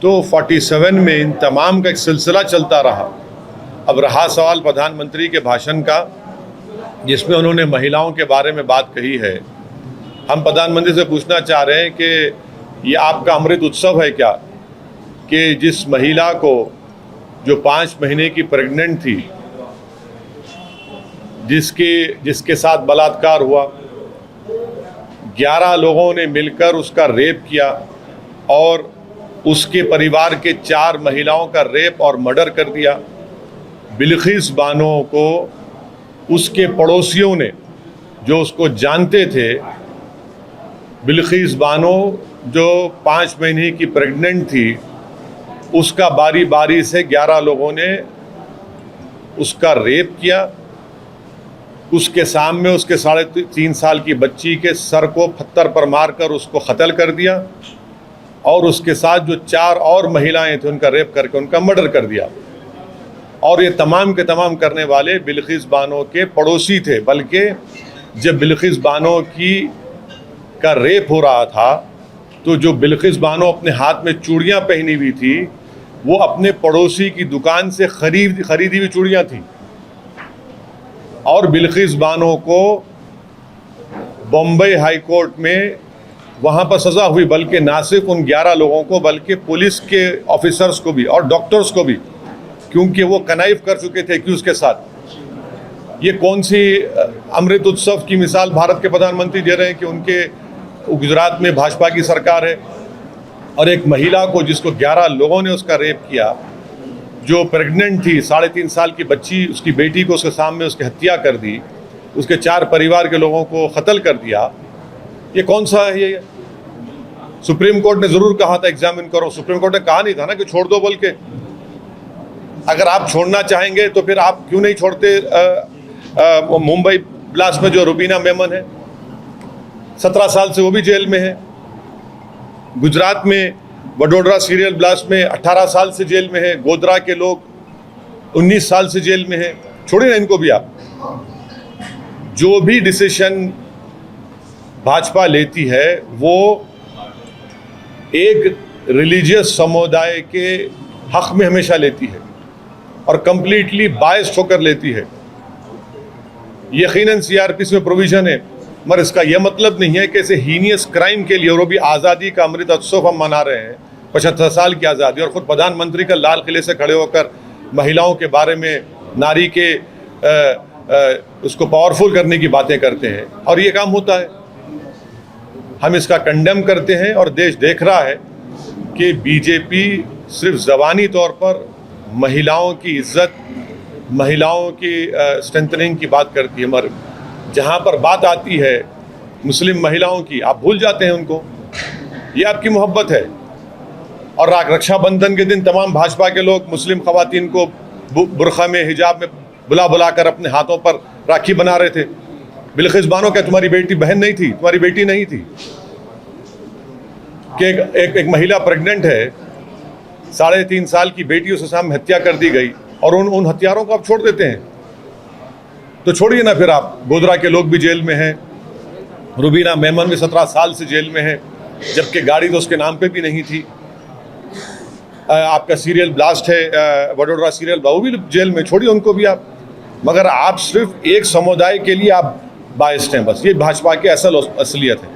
तो 47 में इन तमाम का एक सिलसिला चलता रहा। अब रहा सवाल प्रधानमंत्री के भाषण का, जिसमें उन्होंने महिलाओं के बारे में बात कही है। हम प्रधानमंत्री से पूछना चाह रहे हैं कि ये आपका अमृत उत्सव है क्या, कि जिस महिला को जो 5 महीने की प्रेग्नेंट थी, जिसके साथ बलात्कार हुआ, 11 लोगों ने मिलकर उसका रेप किया और उसके परिवार के 4 महिलाओं का रेप और मर्डर कर दिया। बिल्किस बानो को उसके पड़ोसियों ने, जो उसको जानते थे, बिल्किस बानो जो 5 महीने की प्रेग्नेंट थी, उसका बारी बारी से 11 लोगों ने उसका रेप किया। उसके सामने उसके 3.5 साल की बच्ची के सर को पत्थर पर मारकर उसको कत्ल कर दिया और उसके साथ जो 4 और महिलाएं थी उनका रेप करके उनका मर्डर कर दिया। और ये तमाम के तमाम करने वाले बिल्किस बानो के पड़ोसी थे। बल्कि जब बिल्किस बानो का रेप हो रहा था तो जो बिल्किस बानो अपने हाथ में चूड़ियाँ पहनी हुई थी, वो अपने पड़ोसी की दुकान से खरीदी हुई चूड़ियाँ थी। और बिल्किस बानो को बॉम्बे हाई कोर्ट में वहाँ पर सज़ा हुई, बल्कि ना सिर्फ उन 11 लोगों को बल्कि पुलिस के ऑफिसर्स को भी और डॉक्टर्स को भी, क्योंकि वो कनाइफ कर चुके थे एक्यूज के साथ। ये कौन सी अमृत उत्सव की मिसाल भारत के प्रधानमंत्री दे रहे हैं कि उनके गुजरात में भाजपा की सरकार है और एक महिला को, जिसको 11 लोगों ने उसका रेप किया, जो प्रेग्नेंट थी, 3.5 साल की बच्ची, उसकी बेटी को उसके सामने उसकी हत्या कर दी, उसके 4 परिवार के लोगों को कत्ल कर दिया। ये कौन सा है ये? सुप्रीम कोर्ट ने ज़रूर कहा था एग्जामिन करो। सुप्रीम कोर्ट ने कहा नहीं था ना कि छोड़ दो बोल के। अगर आप छोड़ना चाहेंगे तो फिर आप क्यों नहीं छोड़ते मुंबई ब्लास्ट में जो रुबीना मेमन है, 17 साल से वो भी जेल में है। गुजरात में वडोदरा सीरियल ब्लास्ट में 18 साल से जेल में है। गोधरा के लोग 19 साल से जेल में है। छोड़िए ना इनको भी आप। जो भी डिसीजन भाजपा लेती है वो एक रिलीजियस समुदाय के हक में हमेशा लेती है और कंप्लीटली बायस्ड होकर लेती है। यकीनन सीआरपीसी में प्रोविजन है, मगर इसका यह मतलब नहीं है कि ऐसे हीनियस क्राइम के लिए, और वो भी आज़ादी का अमृत उत्सव हम मना रहे हैं, 75 साल की आज़ादी, और ख़ुद प्रधानमंत्री का लाल किले से खड़े होकर महिलाओं के बारे में, नारी के उसको पावरफुल करने की बातें करते हैं, और ये काम होता है। हम इसका कंडेम करते हैं और देश देख रहा है कि बीजेपी सिर्फ ज़बानी तौर पर महिलाओं की इज्जत, महिलाओं की स्ट्रेंथनिंग की बात करती है, मगर जहाँ पर बात आती है मुस्लिम महिलाओं की, आप भूल जाते हैं उनको। ये आपकी मोहब्बत है। और रक्षाबंधन के दिन तमाम भाजपा के लोग मुस्लिम खवातीन को बुरखा में, हिजाब में बुला कर अपने हाथों पर राखी बना रहे थे। बिल्किस बानो क्या तुम्हारी बेटी बहन नहीं थी? तुम्हारी बेटी नहीं थी कि एक महिला प्रेग्नेंट है, 3.5 साल की बेटी, उसके सामने हत्या कर दी गई और उन हत्यारों को आप छोड़ देते हैं। तो छोड़िए ना फिर आप। गोधरा के लोग भी जेल में हैं। रुबीना मेमन भी 17 साल से जेल में है, जबकि गाड़ी तो उसके नाम पे भी नहीं थी। आपका सीरियल ब्लास्ट है, वडोदरा सीरियल, वो भी जेल में। छोड़िए उनको भी आप। मगर आप सिर्फ एक समुदाय के लिए आप बायस्ड हैं, बस। ये भाजपा की असलियत है।